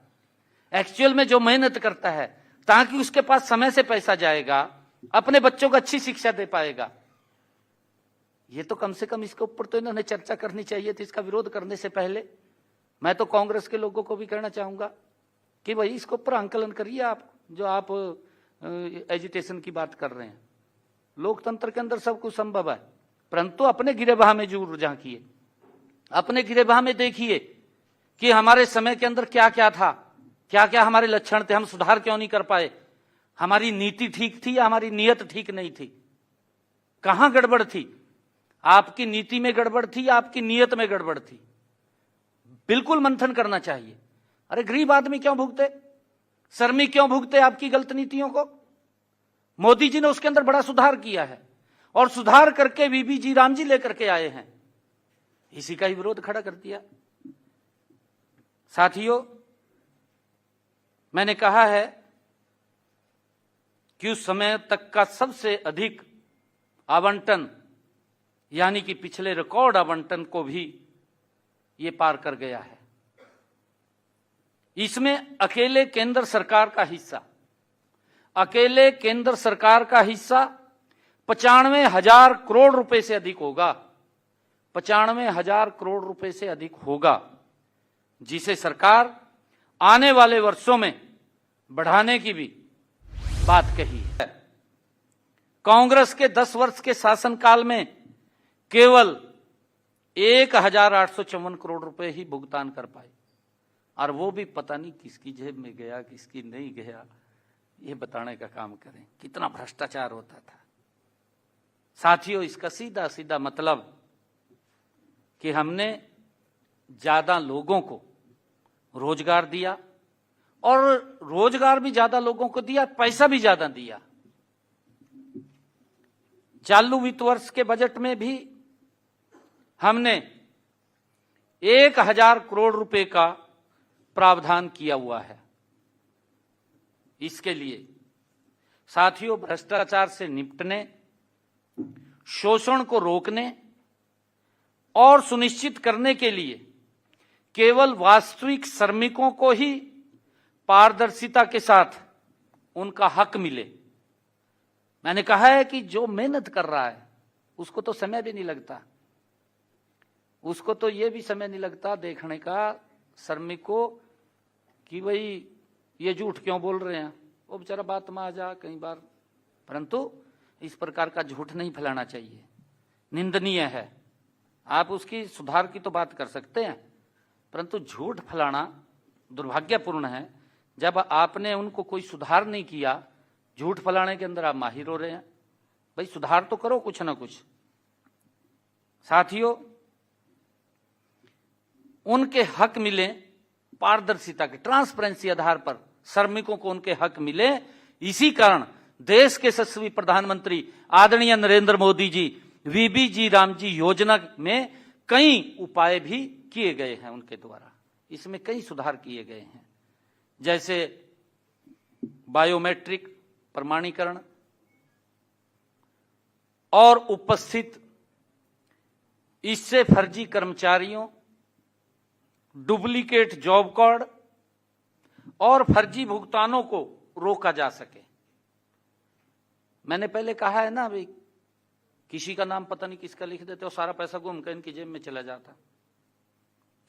एक्चुअल में जो मेहनत करता है ताकि उसके पास समय से पैसा जाएगा, अपने बच्चों को अच्छी शिक्षा दे पाएगा, ये तो कम से कम इसके ऊपर तो इन्होंने चर्चा करनी चाहिए थी। इसका विरोध करने से पहले मैं तो कांग्रेस के लोगों को भी कहना चाहूंगा कि भाई इसके ऊपर आंकलन करिए आप, जो आप एजुटेशन की बात कर रहे हैं। लोकतंत्र के अंदर सब कुछ संभव है, परंतु अपने गिरेबाह में जरूर झांकिए, अपने गिरेबाह में देखिए कि हमारे समय के अंदर क्या क्या था, क्या क्या हमारे लक्षण थे, हम सुधार क्यों नहीं कर पाए, हमारी नीति ठीक थी या हमारी नीयत ठीक नहीं थी, कहां गड़बड़ थी, आपकी नीति में गड़बड़ थी या आपकी नीयत में गड़बड़ थी, बिल्कुल मंथन करना चाहिए। अरे गरीब आदमी क्यों भुगते, श्रमिक क्यों भुगते आपकी गलत नीतियों को? मोदी जी ने उसके अंदर बड़ा सुधार किया है और सुधार करके वीबी जी राम जी लेकर के आए हैं, इसी का ही विरोध खड़ा कर दिया। साथियों, मैंने कहा है कि उस समय तक का सबसे अधिक आवंटन यानी कि पिछले रिकॉर्ड आवंटन को भी ये पार कर गया है। इसमें अकेले केंद्र सरकार का हिस्सा, अकेले केंद्र सरकार का हिस्सा 95,000 करोड़ रुपए से अधिक होगा, 95,000 करोड़ रुपए से अधिक होगा, जिसे सरकार आने वाले वर्षों में बढ़ाने की भी बात कही है। कांग्रेस के 10 वर्ष के शासनकाल में केवल 1,854 करोड़ रुपए ही भुगतान कर पाए, और वो भी पता नहीं किसकी जेब में गया, किसकी नहीं गया, ये बताने का काम करें। कितना भ्रष्टाचार होता था। साथियों, इसका सीधा सीधा मतलब कि हमने ज्यादा लोगों को रोजगार दिया, और रोजगार भी ज्यादा लोगों को दिया, पैसा भी ज्यादा दिया। चालू वित्त वर्ष के बजट में भी हमने 1,000 करोड़ रुपए का प्रावधान किया हुआ है। इसके लिए साथियों, भ्रष्टाचार से निपटने, शोषण को रोकने और सुनिश्चित करने के लिए केवल वास्तविक श्रमिकों को ही पारदर्शिता के साथ उनका हक मिले। मैंने कहा है कि जो मेहनत कर रहा है उसको तो समय भी नहीं लगता, उसको तो ये भी समय नहीं लगता देखने का श्रमिक को कि भाई ये झूठ क्यों बोल रहे हैं, वो बेचारा बात में आ जा कई बार। परंतु इस प्रकार का झूठ नहीं फैलाना चाहिए, निंदनीय है। आप उसकी सुधार की तो बात कर सकते हैं, परंतु झूठ फैलाना दुर्भाग्यपूर्ण है। जब आपने उनको कोई सुधार नहीं किया, झूठ फैलाने के अंदर आप माहिर हो रहे हैं। भाई सुधार तो करो कुछ ना कुछ। साथियों, उनके हक मिले पारदर्शिता के, ट्रांसपेरेंसी आधार पर श्रमिकों को उनके हक मिले। इसी कारण देश के यशस्वी प्रधानमंत्री आदरणीय नरेंद्र मोदी जी वीबी जी राम जी योजना में कई उपाय भी किए गए हैं उनके द्वारा। इसमें कई सुधार किए गए हैं, जैसे बायोमेट्रिक प्रमाणीकरण और उपस्थित, इससे फर्जी कर्मचारियों, डुप्लीकेट जॉब कार्ड और फर्जी भुगतानों को रोका जा सके। मैंने पहले कहा है ना भाई, किसी का नाम पता नहीं किसका लिख देते और सारा पैसा घूम कर इनकी जेब में चला जाता।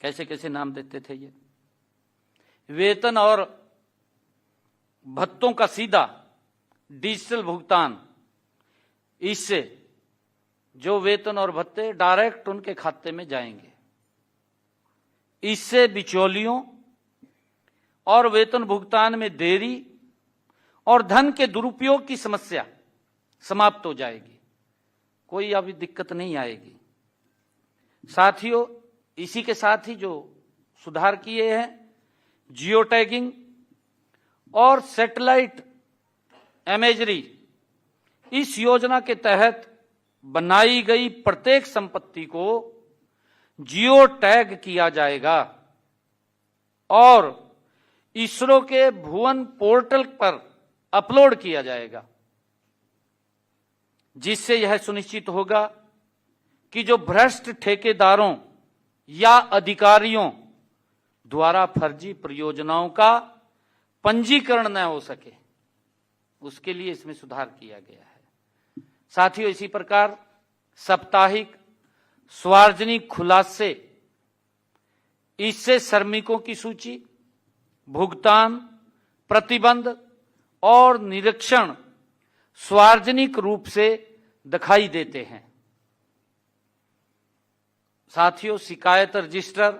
कैसे कैसे नाम देते थे ये। वेतन और भत्तों का सीधा डिजिटल भुगतान, इससे जो वेतन और भत्ते डायरेक्ट उनके खाते में जाएंगे। इससे बिचौलियों और वेतन भुगतान में देरी और धन के दुरुपयोग की समस्या समाप्त हो जाएगी, कोई अभी दिक्कत नहीं आएगी। साथियों, इसी के साथ ही जो सुधार किए हैं, जियो टैगिंग और सैटेलाइट इमेजरी, इस योजना के तहत बनाई गई प्रत्येक संपत्ति को जियो टैग किया जाएगा और इसरो के भुवन पोर्टल पर अपलोड किया जाएगा, जिससे यह सुनिश्चित होगा कि जो भ्रष्ट ठेकेदारों या अधिकारियों द्वारा फर्जी परियोजनाओं का पंजीकरण न हो सके, उसके लिए इसमें सुधार किया गया है। साथियों, इसी प्रकार साप्ताहिक सार्वजनिक खुलासे, इससे श्रमिकों की सूची, भुगतान, प्रतिबंध और निरीक्षण सार्वजनिक रूप से दिखाई देते हैं। साथियों, शिकायत रजिस्टर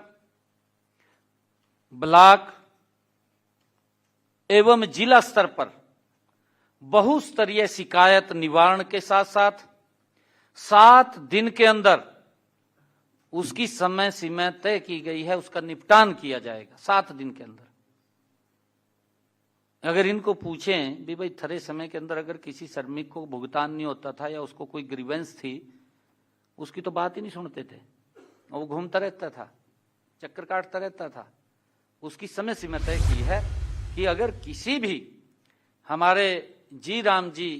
ब्लॉक एवं जिला स्तर पर बहुस्तरीय शिकायत निवारण के साथ साथ 7 दिन के अंदर उसकी समय सीमा तय की गई है, उसका निपटान किया जाएगा 7 दिन के अंदर। अगर इनको पूछें भी भाई थरे समय के अंदर अगर किसी श्रमिक को भुगतान नहीं होता था या उसको कोई ग्रीवेंस थी, उसकी तो बात ही नहीं सुनते थे, वो घूमता रहता था, चक्कर काटता रहता था। उसकी समय सीमा तय की है कि अगर किसी भी हमारे जी राम जी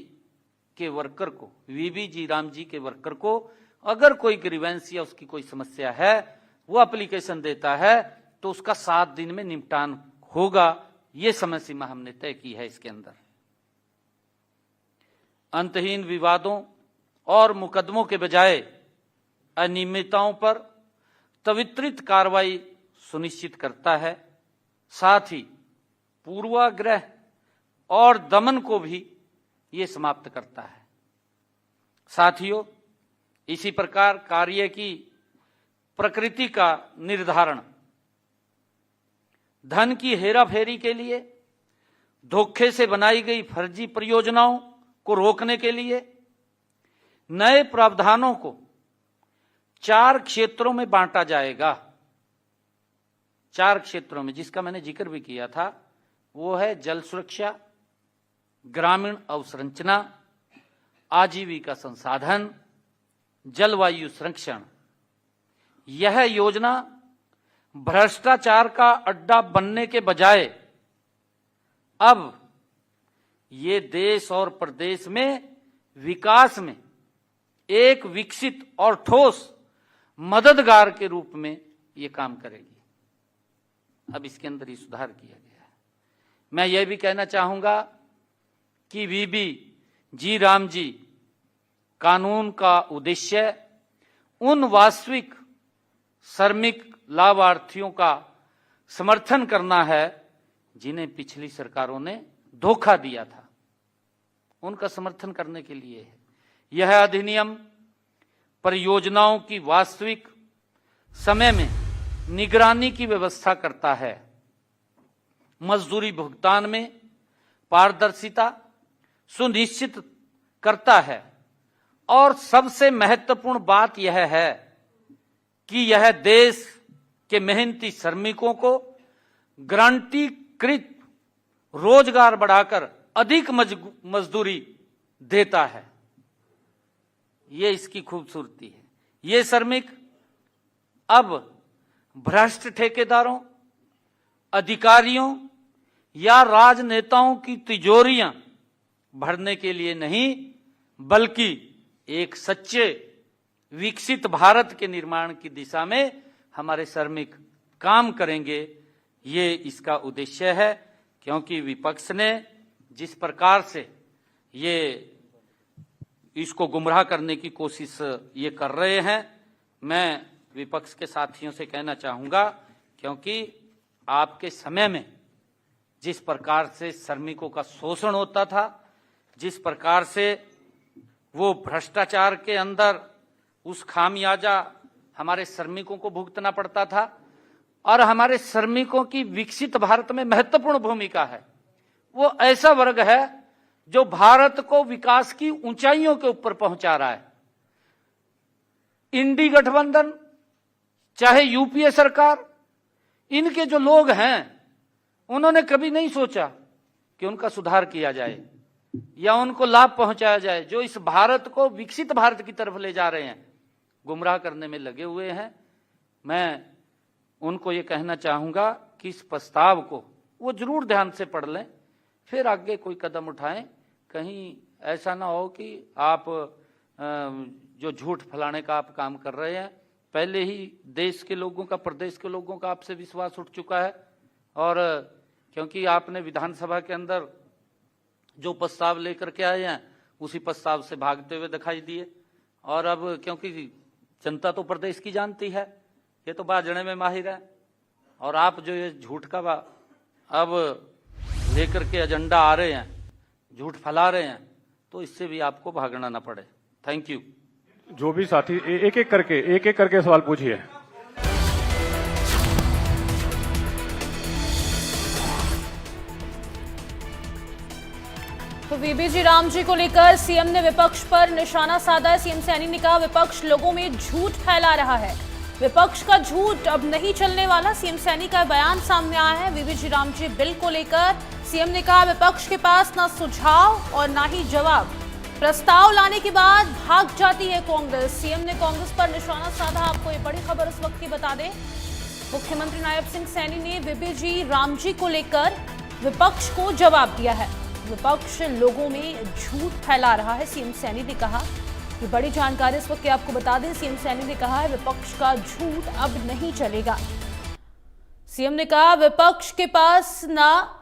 के वर्कर को, वीबी जी राम जी के वर्कर को अगर कोई ग्रीवेंस या उसकी कोई समस्या है, वो एप्लीकेशन देता है तो उसका 7 दिन में निपटान होगा। ये समय सीमा हमने तय की है इसके अंदर। अंतहीन विवादों और मुकदमों के बजाय अनियमितताओं पर त्वरित कार्रवाई सुनिश्चित करता है, साथ ही पूर्वाग्रह और दमन को भी ये समाप्त करता है। साथियों, इसी प्रकार कार्य की प्रकृति का निर्धारण, धन की हेराफेरी के लिए, धोखे से बनाई गई फर्जी परियोजनाओं को रोकने के लिए नए प्रावधानों को 4 क्षेत्रों में बांटा जाएगा। 4 क्षेत्रों में, जिसका मैंने जिक्र भी किया था, वो है जल सुरक्षा, ग्रामीण अवसंरचना, आजीविका संसाधन, जलवायु संरक्षण। यह योजना भ्रष्टाचार का अड्डा बनने के बजाय अब ये देश और प्रदेश में विकास में एक विकसित और ठोस मददगार के रूप में ये काम करेगी। अब इसके अंदर ही सुधार किया गया है। मैं ये भी कहना चाहूंगा कि वीबी जी राम जी कानून का उद्देश्य उन वास्तविक श्रमिक लाभार्थियों का समर्थन करना है जिन्हें पिछली सरकारों ने धोखा दिया था, उनका समर्थन करने के लिए है। यह अधिनियम परियोजनाओं की वास्तविक समय में निगरानी की व्यवस्था करता है, मजदूरी भुगतान में पारदर्शिता सुनिश्चित करता है और सबसे महत्वपूर्ण बात यह है कि यह देश के मेहनती श्रमिकों को गारंटीकृत रोजगार बढ़ाकर अधिक मजदूरी देता है। ये इसकी खूबसूरती है। ये श्रमिक अब भ्रष्ट ठेकेदारों, अधिकारियों या राजनेताओं की तिजोरियां भरने के लिए नहीं, बल्कि एक सच्चे विकसित भारत के निर्माण की दिशा में हमारे श्रमिक काम करेंगे। ये इसका उद्देश्य है। क्योंकि विपक्ष ने जिस प्रकार से ये इसको गुमराह करने की कोशिश ये कर रहे हैं, मैं विपक्ष के साथियों से कहना चाहूंगा, क्योंकि आपके समय में जिस प्रकार से श्रमिकों का शोषण होता था, जिस प्रकार से वो भ्रष्टाचार के अंदर उस खामियाजा हमारे श्रमिकों को भुगतना पड़ता था। और हमारे श्रमिकों की विकसित भारत में महत्वपूर्ण भूमिका है। वो ऐसा वर्ग है जो भारत को विकास की ऊंचाइयों के ऊपर पहुंचा रहा है। इंडी गठबंधन चाहे यूपीए सरकार, इनके जो लोग हैं उन्होंने कभी नहीं सोचा कि उनका सुधार किया जाए या उनको लाभ पहुंचाया जाए। जो इस भारत को विकसित भारत की तरफ ले जा रहे हैं, गुमराह करने में लगे हुए हैं। मैं उनको ये कहना चाहूंगा कि इस प्रस्ताव को वो जरूर ध्यान से पढ़ लें, फिर आगे कोई कदम उठाएं। कहीं ऐसा ना हो कि आप जो झूठ फैलाने का आप काम कर रहे हैं, पहले ही देश के लोगों का, प्रदेश के लोगों का आपसे विश्वास उठ चुका है। और क्योंकि आपने विधानसभा के अंदर जो प्रस्ताव लेकर के आए हैं उसी प्रस्ताव से भागते हुए दिखाई दिए। और अब क्योंकि जनता तो प्रदेश की जानती है, ये तो बाजने में माहिर है, और आप जो ये झूठ का अब लेकर के एजेंडा आ रहे हैं, झूठ फैला रहे हैं, तो इससे भी आपको भागना ना पड़े। Thank you. जो भी साथी एक एक करके सवाल पूछिए। तो वीबीजी राम जी को लेकर सीएम ने विपक्ष पर निशाना साधा है। सीएम सैनी ने कहा विपक्ष लोगों में झूठ फैला रहा है, विपक्ष का झूठ अब नहीं चलने वाला। सीएम सैनी का बयान सामने आया है वीबीजी राम जी बिल को लेकर। सीएम ने कहा विपक्ष के पास ना सुझाव और ना ही जवाब, प्रस्ताव लाने के बाद भाग जाती है कांग्रेस। सीएम ने कांग्रेस पर निशाना साधा। आपको ये बड़ी खबर इस वक्त की बता दें, मुख्यमंत्री नायब सिंह सैनी ने वीबीजी राम जी को लेकर विपक्ष को जवाब दिया है। विपक्ष लोगों में झूठ फैला रहा है, सीएम सैनी ने कहा। ये बड़ी जानकारी इस वक्त आपको बता दें, सीएम सैनी ने कहा है विपक्ष का झूठ अब नहीं चलेगा। सीएम ने कहा विपक्ष के पास ना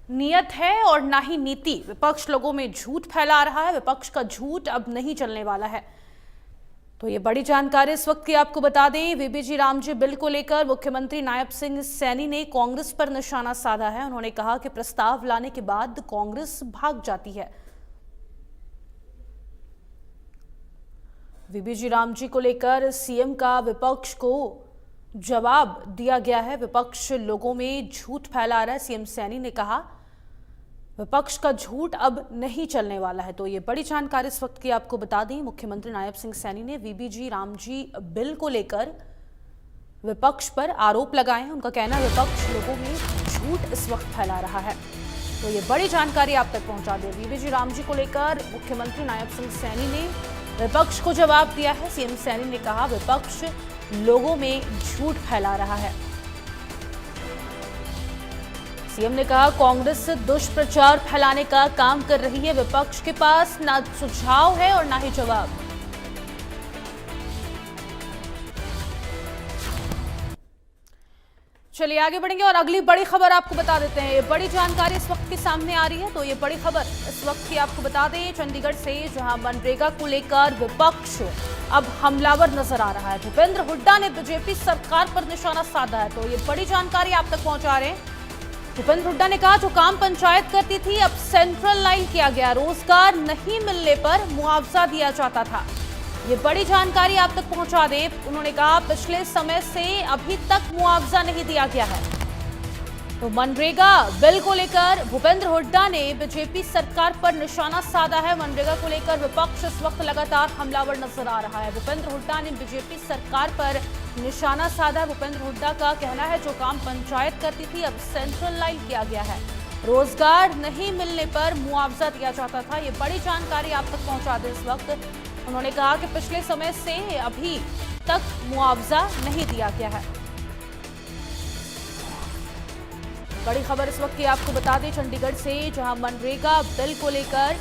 नियत है और ना ही नीति, विपक्ष लोगों में झूठ फैला रहा है, विपक्ष का झूठ अब नहीं चलने वाला है। तो ये बड़ी जानकारी इस वक्त की आपको बता दें, वीबीजी राम जी बिल को लेकर मुख्यमंत्री नायब सिंह सैनी ने कांग्रेस पर निशाना साधा है। उन्होंने कहा कि प्रस्ताव लाने के बाद कांग्रेस भाग जाती है। वीबीजी राम जी को लेकर सीएम का विपक्ष को जवाब दिया गया है। विपक्ष लोगों में झूठ फैला रहा है, सीएम सैनी ने कहा विपक्ष का झूठ अब नहीं चलने वाला है। तो ये बड़ी जानकारी इस वक्त की आपको बता दें, मुख्यमंत्री नायब सिंह सैनी ने वीबीजी राम जी बिल को लेकर विपक्ष पर आरोप लगाए हैं। उनका कहना है विपक्ष लोगों में झूठ इस वक्त फैला रहा है। तो ये बड़ी जानकारी आप तक पहुंचा दें। वीबीजी राम जी को लेकर मुख्यमंत्री नायब सिंह सैनी ने विपक्ष को जवाब दिया है। सीएम सैनी ने कहा विपक्ष लोगों में झूठ फैला रहा है। सीएम ने कहा कांग्रेस दुष्प्रचार फैलाने का काम कर रही है, विपक्ष के पास ना सुझाव है और ना ही जवाब। चलिए आगे बढ़ेंगे और अगली बड़ी खबर आपको बता देते हैं। ये बड़ी जानकारी इस वक्त की सामने आ रही है। तो ये बड़ी खबर इस वक्त की आपको बता दें, चंडीगढ़ से, जहां मनरेगा को लेकर विपक्ष अब हमलावर नजर आ रहा है। भूपेंद्र हुड्डा ने बीजेपी सरकार पर निशाना साधा है। तो ये बड़ी जानकारी आप तक पहुंचा रहे हैं। भूपेंद्र हुड्डा ने कहा जो काम पंचायत करती थी अब सेंट्रल लाइन किया गया, रोजगार नहीं मिलने पर मुआवजा दिया जाता था। ये बड़ी जानकारी आप तक पहुंचा दें। उन्होंने कहा पिछले समय से अभी तक मुआवजा नहीं दिया गया है। तो मनरेगा बिल को लेकर भूपेंद्र हुड्डा ने बीजेपी सरकार पर निशाना साधा है। मनरेगा को लेकर विपक्ष इस वक्त लगातार हमलावर नजर आ रहा है। भूपेंद्र हुड्डा ने बीजेपी सरकार पर निशाना साधा। भूपेंद्र हुड्डा का कहना है जो काम पंचायत करती थी अब सेंट्रल लाइन किया गया है, रोजगार नहीं मिलने पर मुआवजा दिया जाता था। ये बड़ी जानकारी आप तक पहुंचा दें इस वक्त। उन्होंने कहा कि पिछले समय से अभी तक मुआवजा नहीं दिया गया है। बड़ी खबर इस वक्त की आपको बता दें, चंडीगढ़ से, जहां मनरेगा बिल को लेकर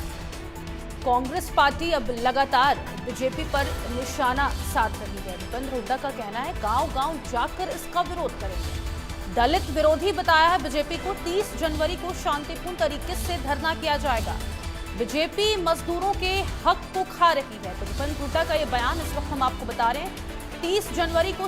कांग्रेस पार्टी अब लगातार बीजेपी पर निशाना साध रही है। भूपेंद्र हुड्डा का कहना है गांव-गांव जाकर इसका विरोध करेंगे। दलित विरोधी बताया है बीजेपी को। 30 जनवरी को शांतिपूर्ण तरीके से धरना किया जाएगा। बीजेपी मजदूरों के हक को खा रही है। तो भूपेंद्र हुड्डा का ये बयान इस वक्त हम आपको बता रहे हैं। 30 जनवरी को